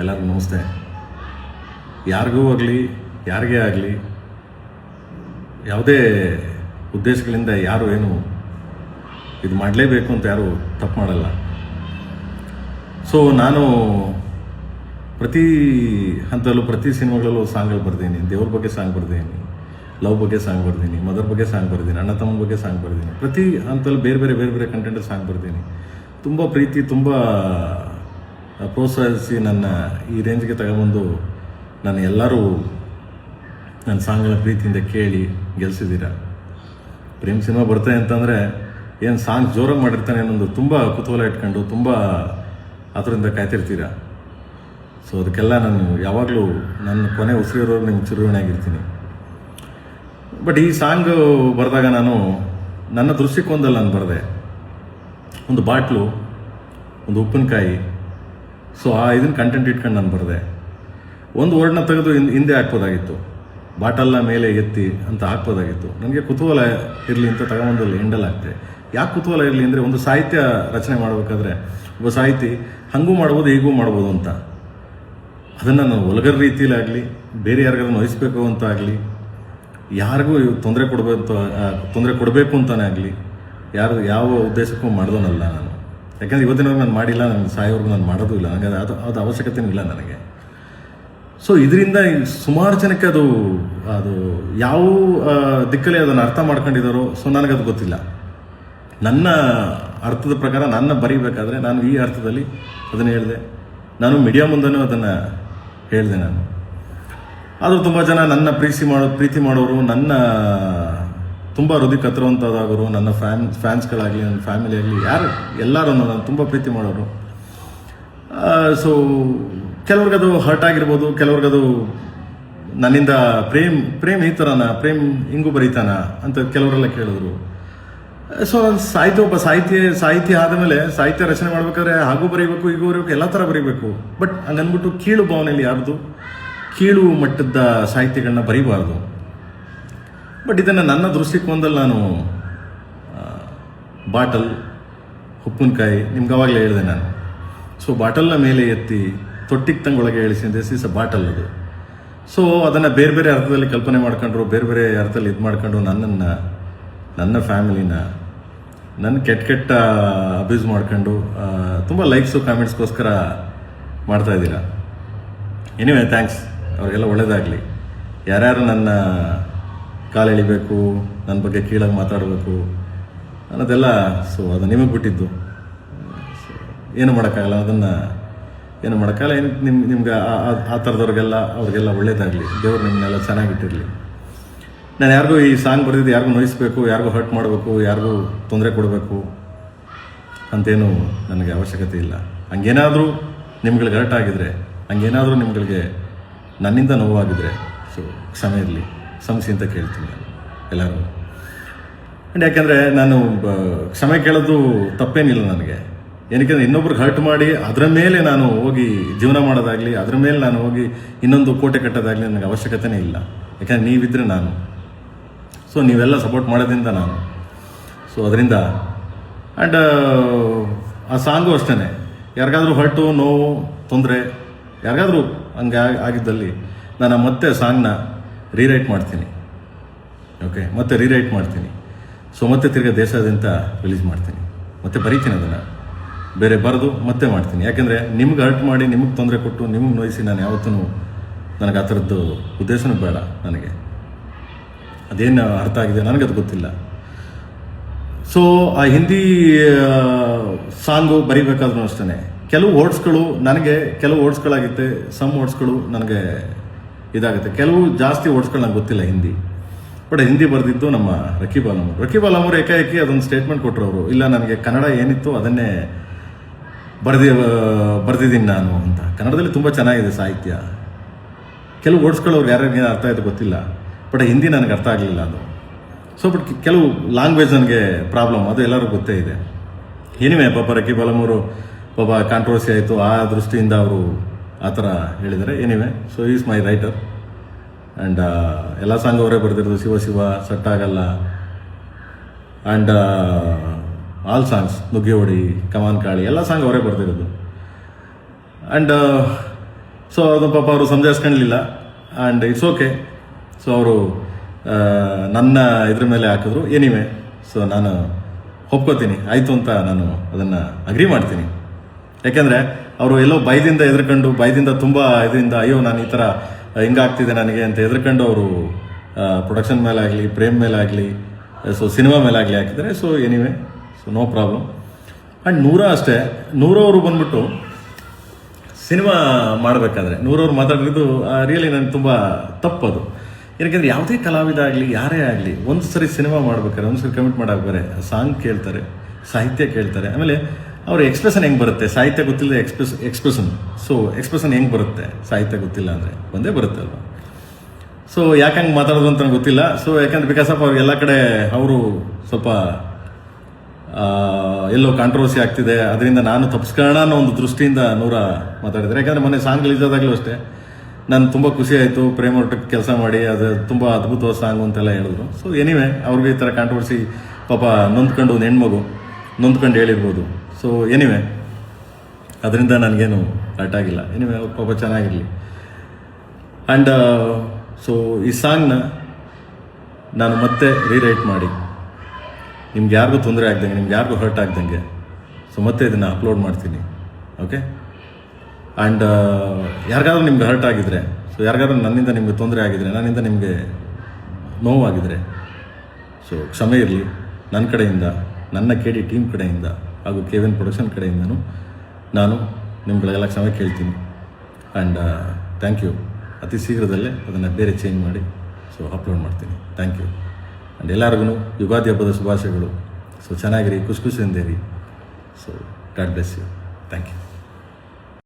ಎಲ್ಲರಿಗೂ ನಮಸ್ತೆ. ಯಾರಿಗೂ ಆಗಲಿ ಯಾರಿಗೇ ಆಗಲಿ ಯಾವುದೇ ಉದ್ದೇಶಗಳಿಂದ ಯಾರು ಏನು ಇದು ಮಾಡಲೇಬೇಕು ಅಂತ ಯಾರು ತಪ್ಪು ಮಾಡಲ್ಲ. ಸೊ ನಾನು ಪ್ರತಿ ಹಂತದಲ್ಲೂ ಪ್ರತಿ ಸಿನಿಮಾಗಳಲ್ಲೂ ಸಾಂಗ್ಗಳು ಬರ್ತೀನಿ. ದೇವ್ರ ಬಗ್ಗೆ ಸಾಂಗ್ ಬರ್ತೀನಿ, ಲವ್ ಬಗ್ಗೆ ಸಾಂಗ್ ಬರ್ತೀನಿ, ಮದರ್ ಬಗ್ಗೆ ಸಾಂಗ್ ಬರ್ತೀನಿ, ಅಣ್ಣ ತಮ್ಮ ಬಗ್ಗೆ ಸಾಂಗ್ ಬರ್ತೀನಿ. ಪ್ರತಿ ಹಂತದಲ್ಲಿ ಬೇರೆ ಬೇರೆ ಬೇರೆ ಬೇರೆ ಕಂಟೆಂಟ್ ಸಾಂಗ್ ಬರ್ತೀನಿ. ತುಂಬ ಪ್ರೀತಿ, ತುಂಬ ಪ್ರೋತ್ಸಾಹಿಸಿ ನನ್ನ ಈ ರೇಂಜ್ಗೆ ತಗೊಂಬಂದು ನಾನು ಎಲ್ಲರೂ ನನ್ನ ಸಾಂಗ್ಗಳ ಪ್ರೀತಿಯಿಂದ ಕೇಳಿ ಗೆಲ್ಸಿದ್ದೀರ. ಪ್ರೇಮ್ ಸಿನಿಮಾ ಬರ್ತಾನೆ ಅಂತಂದರೆ ಏನು ಸಾಂಗ್ ಜೋರಾಗಿ ಮಾಡಿರ್ತಾನೆ ಅನ್ನೊಂದು ತುಂಬ ಕುತೂಹಲ ಇಟ್ಕೊಂಡು ತುಂಬ ಅದರಿಂದ ಕಾಯ್ತಿರ್ತೀರ. ಸೊ ಅದಕ್ಕೆಲ್ಲ ನಾನು ಯಾವಾಗಲೂ ನನ್ನ ಕೊನೆ ಉಸಿರಿರೋರು ನಿಮ್ಗೆ ಚಿರುವಣೆಯಾಗಿರ್ತೀನಿ. ಬಟ್ ಈ ಸಾಂಗ್ ಬರೆದಾಗ ನಾನು ನನ್ನ ದೃಷ್ಟಿಕೋನದಲ್ಲಿ ನಾನು ಬರೆದೆ. ಒಂದು ಬಾಟ್ಲು, ಒಂದು ಉಪ್ಪಿನಕಾಯಿ, ಸೊ ಇದನ್ನ ಕಂಟೆಂಟ್ ಇಟ್ಕೊಂಡು ನಾನು ಬರೆದೆ. ಒಂದು ವರ್ಡ್ನ ತೆಗೆದು ಹಿಂದೆ ಹಾಕ್ಬೋದಾಗಿತ್ತು, ಬಾಟಲ್ನ ಮೇಲೆ ಎತ್ತಿ ಅಂತ ಹಾಕ್ಬೋದಾಗಿತ್ತು. ನನಗೆ ಕುತೂಹಲ ಇರಲಿ ಅಂತ ತಗೊಂಬಂದಲ್ಲಿ ಎಂಡಲ್ ಆಗ್ತೆ. ಯಾಕೆ ಕುತೂಹಲ ಇರಲಿ ಅಂದರೆ, ಒಂದು ಸಾಹಿತ್ಯ ರಚನೆ ಮಾಡಬೇಕಾದ್ರೆ ಒಬ್ಬ ಸಾಹಿತಿ ಹಾಗೂ ಮಾಡ್ಬೋದು ಹೀಗೂ ಮಾಡ್ಬೋದು ಅಂತ, ಅದನ್ನು ನಾನು ಒಲಗರ ರೀತಿಯಲ್ಲಾಗಲಿ ಬೇರೆ ಯಾರಿಗಾದ್ರೂ ನೋಯಿಸ್ಬೇಕು ಅಂತ ಆಗಲಿ, ಯಾರಿಗೂ ತೊಂದರೆ ಕೊಡಬೇಕು ಅಂತಲೇ ಆಗಲಿ ಯಾವ ಉದ್ದೇಶಕ್ಕೂ ಮಾಡಿದೋನಲ್ಲ ನಾನು. ಯಾಕಂದರೆ ಇವತ್ತಿನವರೆಗೂ ನಾನು ಮಾಡಿಲ್ಲ, ನನಗೆ ಸಾಯೋವರೆಗೂ ನಾನು ಮಾಡೋದು ಇಲ್ಲ. ನನಗೆ ಅದು ಅವಶ್ಯಕತೆಯೂ ಇಲ್ಲ ನನಗೆ. ಸೊ ಇದರಿಂದ ಸುಮಾರು ಜನಕ್ಕೆ ಅದು ಯಾವ ದಿಕ್ಕಲ್ಲಿ ಅದನ್ನು ಅರ್ಥ ಮಾಡ್ಕೊಂಡಿದ್ದಾರೋ, ಸೊ ನನಗದು ಗೊತ್ತಿಲ್ಲ. ನನ್ನ ಅರ್ಥದ ಪ್ರಕಾರ ನನ್ನ ಬರೀಬೇಕಾದ್ರೆ ನಾನು ಈ ಅರ್ಥದಲ್ಲಿ ಅದನ್ನು ಹೇಳಿದೆ. ನಾನು ಮೀಡಿಯಾ ಮುಂದೆನೂ ಅದನ್ನು ಹೇಳಿದೆ. ನಾನು ಆದರೂ ತುಂಬ ಜನ ನನ್ನ ಪ್ರೀತಿ ಮಾಡೋರು, ನನ್ನ ತುಂಬ ಹೃದಯ ಕತ್ತರುವಂಥದ್ದಾಗೋರು, ನನ್ನ ಫ್ಯಾನ್ಸ್ಗಳಾಗಲಿ ನನ್ನ ಫ್ಯಾಮಿಲಿ ಆಗಲಿ ಎಲ್ಲರೂ ನಾನು ತುಂಬ ಪ್ರೀತಿ ಮಾಡೋರು. ಸೊ ಕೆಲವ್ರಿಗದು ಹರ್ಟ್ ಆಗಿರ್ಬೋದು, ಕೆಲವ್ರಿಗದು ನನ್ನಿಂದ ಪ್ರೇಮ್ ಈ ಥರನ, ಪ್ರೇಮ್ ಹಿಂಗೂ ಬರೀತಾನ ಅಂತ ಕೆಲವರೆಲ್ಲ ಕೇಳಿದ್ರು. ಸೊ ಒಬ್ಬ ಸಾಹಿತಿ ಆದಮೇಲೆ ಸಾಹಿತ್ಯ ರಚನೆ ಮಾಡ್ಬೇಕಾದ್ರೆ ಹಾಗೂ ಬರೀಬೇಕು, ಹೀಗೂ ಬರೀಬೇಕು, ಎಲ್ಲ ಥರ ಬರೀಬೇಕು. ಬಟ್ ಹಂಗನ್ಬಿಟ್ಟು ಕೀಳು ಭಾವನೆಯಲ್ಲಿ ಯಾರ್ದು ಕೀಳು ಮಟ್ಟದ ಸಾಹಿತ್ಯಗಳನ್ನ ಬರೀಬಾರ್ದು. ಬಟ್ ಇದನ್ನು ನನ್ನ ದೃಷ್ಟಿಕೋನದಲ್ಲಿ ನಾನು ಬಾಟಲ್, ಉಪ್ಪಿನಕಾಯಿ ನಿಮ್ಗೆ ಅವಾಗಲೇ ಹೇಳಿದೆ ನಾನು. ಸೊ ಬಾಟಲ್ನ ಮೇಲೆ ಎತ್ತಿ ತೊಟ್ಟಿಗೆ ತಂಗೊಳಗೆ ಇಳಿಸಿ ದಿಸ್ ಇಸ್ ಅ ಬಾಟಲ್ ಅದು. ಸೊ ಅದನ್ನು ಬೇರೆ ಬೇರೆ ಅರ್ಥದಲ್ಲಿ ಕಲ್ಪನೆ ಮಾಡ್ಕೊಂಡ್ರು, ಬೇರೆ ಬೇರೆ ಅರ್ಥದಲ್ಲಿ ಇದು ಮಾಡ್ಕೊಂಡು ನನ್ನನ್ನು, ನನ್ನ ಫ್ಯಾಮಿಲಿನ, ನನ್ನ ಕೆಟ್ಟ ಅಬ್ಯೂಸ್ ಮಾಡ್ಕೊಂಡು ತುಂಬ ಲೈಕ್ಸು ಕಾಮೆಂಟ್ಸ್ಗೋಸ್ಕರ ಮಾಡ್ತಾಯಿದ್ದೀರಾ. ಎನಿವೆ ಥ್ಯಾಂಕ್ಸ್, ಅವ್ರಿಗೆಲ್ಲ ಒಳ್ಳೇದಾಗಲಿ. ಯಾರ್ಯಾರು ನನ್ನ ಕಾಲು ಎಳಿಬೇಕು, ನನ್ನ ಬಗ್ಗೆ ಕೀಳಾಗಿ ಮಾತಾಡಬೇಕು ಅನ್ನೋದೆಲ್ಲ, ಸೊ ಅದು ನಿಮಗೆ ಬಿಟ್ಟಿದ್ದು. ಏನು ಮಾಡೋಕ್ಕಾಗಲ್ಲ, ಅದನ್ನು ಏನು ಮಾಡೋಕ್ಕಾಗಲ್ಲ. ನಿಮ್ಗೆ ಆ ಥರದವ್ರಿಗೆಲ್ಲ ಅವ್ರಿಗೆಲ್ಲ ಒಳ್ಳೇದಾಗಲಿ, ದೇವ್ರು ನಿಮ್ಮನ್ನೆಲ್ಲ ಚೆನ್ನಾಗಿಟ್ಟಿರಲಿ. ನಾನು ಯಾರಿಗೂ ಈ ಸಾಂಗ್ ಬರೆದಿದ್ದು ಯಾರಿಗೂ ನೋಯಿಸ್ಬೇಕು, ಯಾರಿಗೂ ಹರ್ಟ್ ಮಾಡಬೇಕು, ಯಾರಿಗೂ ತೊಂದರೆ ಕೊಡಬೇಕು ಅಂತೇನು ನನಗೆ ಅವಶ್ಯಕತೆ ಇಲ್ಲ. ಹಂಗೇನಾದರೂ ನಿಮ್ಗಳಿಗೆ ಹರ್ಟ್ ಆಗಿದ್ರೆ, ಹಂಗೇನಾದರೂ ನಿಮ್ಗಳಿಗೆ ನನ್ನಿಂದ ನೋವಾಗಿದ್ರೆ, ಸೊ ಕ್ಷಮೆ ಇರಲಿ, ಕ್ಷಮಿಸಿ ಅಂತ ಕೇಳ್ತೀನಿ ಎಲ್ಲರೂ. ಆ್ಯಂಡ್ ಯಾಕೆಂದರೆ ನಾನು ಕ್ಷಮೆ ಕೇಳೋದು ತಪ್ಪೇನಿಲ್ಲ ನನಗೆ. ಏನಕ್ಕೆ ಇನ್ನೊಬ್ರಿಗೆ ಹರ್ಟ್ ಮಾಡಿ ಅದರ ಮೇಲೆ ನಾನು ಹೋಗಿ ಜೀವನ ಮಾಡೋದಾಗಲಿ, ಅದರ ಮೇಲೆ ನಾನು ಹೋಗಿ ಇನ್ನೊಂದು ಕೋಟೆ ಕಟ್ಟೋದಾಗಲಿ ನನಗೆ ಅವಶ್ಯಕತೆನೇ ಇಲ್ಲ. ಯಾಕಂದರೆ ನೀವಿದ್ದರೆ ನಾನು, ಸೊ ನೀವೆಲ್ಲ ಸಪೋರ್ಟ್ ಮಾಡೋದ್ರಿಂದ ನಾನು. ಸೊ ಅದರಿಂದ ಆ್ಯಂಡ್ ಆ ಸಾಂಗು ಅಷ್ಟೇ, ಯಾರಿಗಾದ್ರೂ ಹರ್ಟು, ನೋವು, ತೊಂದರೆ ಯಾರಿಗಾದ್ರೂ ಹಂಗೆ ಆಗಿದ್ದಲ್ಲಿ ನಾನು ಮತ್ತೆ ಸಾಂಗ್ನ ರೀರೈಟ್ ಮಾಡ್ತೀನಿ. ಓಕೆ, ಮತ್ತೆ ರೀರೈಟ್ ಮಾಡ್ತೀನಿ. ಸೊ ಮತ್ತೆ ತಿರ್ಗಿ ದೇಶಾದ್ಯಂತ ರಿಲೀಸ್ ಮಾಡ್ತೀನಿ, ಮತ್ತೆ ಬರೀತೀನಿ ಅದನ್ನು, ಬೇರೆ ಬರೆದು ಮತ್ತೆ ಮಾಡ್ತೀನಿ. ಯಾಕೆಂದರೆ ನಿಮ್ಗೆ ಹರ್ಟ್ ಮಾಡಿ, ನಿಮಗೆ ತೊಂದರೆ ಕೊಟ್ಟು, ನಿಮಗೆ ನೋಯಿಸಿ ನಾನು ಯಾವತ್ತೂ ನನಗೆ ಆ ಥರದ್ದು ಉದ್ದೇಶನೂ ಬೇಡ. ನನಗೆ ಅದೇನು ಅರ್ಥ ಆಗಿದೆ ನನಗದು ಗೊತ್ತಿಲ್ಲ. ಸೊ ಆ ಹಿಂದಿ ಸಾಂಗು ಬರಿಬೇಕಾದ್ರೂ ಅಷ್ಟೇ ಕೆಲವು ವರ್ಡ್ಸ್ಗಳು ನನಗೆ, ಕೆಲವು ವರ್ಡ್ಸ್ಗಳಾಗುತ್ತೆ, ಸಮ್ ವರ್ಡ್ಸ್ಗಳು ನನಗೆ ಇದಾಗುತ್ತೆ, ಕೆಲವು ಜಾಸ್ತಿ ವರ್ಡ್ಸ್ಗಳು ನನಗೆ ಗೊತ್ತಿಲ್ಲ ಹಿಂದಿ. ಬಟ್ ಹಿಂದಿ ಬರೆದಿದ್ದು ನಮ್ಮ ರಕೀಬ್ ಅಲಮೂರು ಏಕಾಏಕಿ ಅದೊಂದು ಸ್ಟೇಟ್ಮೆಂಟ್ ಕೊಟ್ಟರು ಅವರು, ಇಲ್ಲ ನನಗೆ ಕನ್ನಡ ಏನಿತ್ತು ಅದನ್ನೇ ಬರೆದಿದ್ದೀನಿ ನಾನು ಅಂತ. ಕನ್ನಡದಲ್ಲಿ ತುಂಬ ಚೆನ್ನಾಗಿದೆ ಸಾಹಿತ್ಯ. ಕೆಲವು ವರ್ಡ್ಸ್ಗಳು ಅವ್ರು ಯಾರ್ಯಾರಿಗೆ ಅರ್ಥ ಆಯಿತು ಗೊತ್ತಿಲ್ಲ, ಬಟ್ ಹಿಂದಿ ನನಗೆ ಅರ್ಥ ಆಗಲಿಲ್ಲ ಅದು. ಸೊ ಬಟ್ ಕೆಲವು ಲ್ಯಾಂಗ್ವೇಜ್ ನನಗೆ ಪ್ರಾಬ್ಲಮ್, ಅದು ಎಲ್ಲರಿಗೂ ಗೊತ್ತೇ ಇದೆ. ಏನಿವೆ ಪಾಪ ರಕೀಬ್ ಅಲಮೂರು ಪಾಪ ಕಾಂಟ್ರವರ್ಸಿ ಆಯಿತು, ಆ ದೃಷ್ಟಿಯಿಂದ ಅವರು ಆ ಥರ ಹೇಳಿದ್ದಾರೆ. Anyway, so is my writer and ಎಲ್ಲ ಸಾಂಗ್ ಅವರೇ ಬರೆದಿರೋದು. ಶಿವ ಶಿವ, ಸಟ್ಟಾಗಲ್ಲ ಆ್ಯಂಡ್ ಆಲ್ ಸಾಂಗ್ಸ್, ನುಗ್ಗಿ ಹೊಡಿ, ಕಮಾನ್ ಕಾಳಿ, ಎಲ್ಲ ಸಾಂಗ್ ಅವರೇ ಬರೆದಿರೋದು. ಆ್ಯಂಡ್ ಸೊ ಅದು ಪಾಪ ಅವರು ಸಮಜಾಯಿಸ್ಕೊಳ್ಳಲಿಲ್ಲ ಆ್ಯಂಡ್ ಇಟ್ಸ್ ಓಕೆ. ಸೊ ಅವರು ನನ್ನ ಇದ್ರ ಮೇಲೆ ಹಾಕಿದ್ರು. ಎನಿವೆ, ಸೊ ನಾನು ಒಪ್ಕೋತೀನಿ, ಆಯಿತು ಅಂತ ನಾನು ಅದನ್ನು ಅಗ್ರಿ ಮಾಡ್ತೀನಿ. ಯಾಕೆಂದರೆ ಅವರು ಎಲ್ಲೋ ಭಯದಿಂದ ಎದ್ರಕೊಂಡು, ಭಯದಿಂದ ತುಂಬ ಇದರಿಂದ ಅಯ್ಯೋ ನಾನು ಈ ಥರ ಹಿಂಗಾಗ್ತಿದೆ ನನಗೆ ಅಂತ ಎದ್ರಕೊಂಡು ಅವರು ಪ್ರೊಡಕ್ಷನ್ ಮೇಲೆ ಆಗಲಿ, ಪ್ರೇಮ್ ಮೇಲೆ ಆಗಲಿ, ಸೊ ಸಿನಿಮಾ ಮೇಲೆ ಆಗಲಿ ಹಾಕಿದ್ದಾರೆ. So anyway, so no problem. And ನೂರ ಅಷ್ಟೇ, ನೂರವರು ಬಂದ್ಬಿಟ್ಟು ಸಿನಿಮಾ ಮಾಡಬೇಕಾದ್ರೆ ನೂರವ್ರು ಮಾತಾಡಿದ್ದು ರಿಯಲಿ ನನಗೆ ತುಂಬ ತಪ್ಪದು. ಯಾಕೆಂದರೆ ಯಾವುದೇ ಕಲಾವಿದ ಆಗಲಿ, ಯಾರೇ ಆಗಲಿ, ಒಂದು ಸರಿ ಸಿನಿಮಾ ಮಾಡ್ಬೇಕಾದ್ರೆ, ಒಂದು ಸರಿ ಕಮಿಟ್ ಮಾಡಾಕ್ಬಾರೆ ಸಾಂಗ್ ಕೇಳ್ತಾರೆ, ಸಾಹಿತ್ಯ ಕೇಳ್ತಾರೆ, ಆಮೇಲೆ ಅವ್ರ ಎಕ್ಸ್ಪ್ರೆಷನ್ ಹೆಂಗೆ ಬರುತ್ತೆ, ಸಾಹಿತ್ಯ ಗೊತ್ತಿಲ್ಲದೆ ಎಕ್ಸ್ಪ್ರೆಷನ್. ಸೊ ಎಕ್ಸ್ಪ್ರೆಷನ್ ಹೆಂಗೆ ಬರುತ್ತೆ ಸಾಹಿತ್ಯ ಗೊತ್ತಿಲ್ಲ ಅಂದರೆ, ಒಂದೇ ಬರುತ್ತೆ ಅಲ್ವಾ. ಸೊ ಯಾಕೆ ಹಂಗೆ ಮಾತಾಡೋದು ಅಂತ ನಂಗೆ ಗೊತ್ತಿಲ್ಲ. ಸೊ ಯಾಕಂದ್ರೆ ಬಿಕಾಸ್ ಆಫ್ ಅವ್ರು ಎಲ್ಲ ಕಡೆ ಅವರು ಸ್ವಲ್ಪ ಎಲ್ಲೋ ಕಾಂಟ್ರವರ್ಸಿ ಆಗ್ತಿದೆ, ಅದರಿಂದ ನಾನು ತಪ್ಪಿಸ್ಕೊಳ್ಳೋಣ ಅನ್ನೋ ಒಂದು ದೃಷ್ಟಿಯಿಂದ ನೂರ ಮಾತಾಡಿದ್ದಾರೆ. ಯಾಕಂದರೆ ಮೊನ್ನೆ ಸಾಂಗ್ ರಿಲೀಸ್ ಆದಾಗಲೂ ಅಷ್ಟೇ ನಾನು ತುಂಬ ಖುಷಿ ಆಯಿತು, ಪ್ರೇಮ್ ಒಟ್ಟಿಗೆ ಕೆಲಸ ಮಾಡಿ, ಅದು ತುಂಬ ಅದ್ಭುತವಾದ ಸಾಂಗು ಅಂತೆಲ್ಲ ಹೇಳಿದ್ರು. ಸೊ ಎನಿವೆ, ಅವ್ರಿಗೆ ಈ ಥರ ಕಾಂಟ್ರವರ್ಸಿ ಪಾಪ ನೊಂದ್ಕೊಂಡು, ಒಂದು ಹೆಣ್ಮಗು ನೊಂದ್ಕೊಂಡು ಹೇಳಿರ್ಬೋದು. ಸೊ ಎನಿವೆ, ಅದರಿಂದ ನನಗೇನು ಹರ್ಟ್ ಆಗಿಲ್ಲ. ಎನಿವೆ, ಅವ್ರ ಪಾಪ ಚೆನ್ನಾಗಿರಲಿ. ಆ್ಯಂಡ್ ಸೊ ಈ ಸಾಂಗ್ನ ನಾನು ಮತ್ತೆ ರೀರೈಟ್ ಮಾಡಿ ನಿಮ್ಗೆ ಯಾರಿಗೂ ತೊಂದರೆ ಆಗ್ದಂಗೆ, ನಿಮ್ಗೆ ಯಾರಿಗೂ ಹರ್ಟ್ ಆಗ್ದಂಗೆ, ಸೊ ಮತ್ತೆ ಇದನ್ನು ಅಪ್ಲೋಡ್ ಮಾಡ್ತೀನಿ. ಓಕೆ. ಆ್ಯಂಡ್ ಯಾರಿಗಾದ್ರೂ ನಿಮ್ಗೆ ಹರ್ಟ್ ಆಗಿದ್ರೆ, ಸೊ ಯಾರಿಗಾದ್ರೂ ನನ್ನಿಂದ ನಿಮಗೆ ತೊಂದರೆ ಆಗಿದ್ರೆ, ನನ್ನಿಂದ ನಿಮಗೆ ನೋವಾಗಿದ್ರೆ, ಸೊ ಕ್ಷಮೆ ಇರಲಿ ನನ್ನ ಕಡೆಯಿಂದ, ನನ್ನ KD ಟೀಮ್ ಕಡೆಯಿಂದ ಹಾಗೂ KVN ಪ್ರೊಡಕ್ಷನ್ ಕಡೆಯಿಂದನೂ ನಾನು ನಿಮ್ಗಳಿಗೆಲ್ಲ ಕ್ಷಮೆ ಕೇಳ್ತೀನಿ. And thank you. ಅತಿ ಶೀಘ್ರದಲ್ಲೇ ಅದನ್ನು ಬೇರೆ ಚೇಂಜ್ ಮಾಡಿ ಸೊ ಅಪ್ಲೋಡ್ ಮಾಡ್ತೀನಿ. Thank you. ಆ್ಯಂಡ್ ಎಲ್ಲರಿಗೂ ಯುಗಾದಿ ಹಬ್ಬದ ಶುಭಾಶಯಗಳು. ಸೊ ಚೆನ್ನಾಗಿರಿ, ಖುಷಿಯಿಂದ ಇರಿ. So God bless you. Thank you.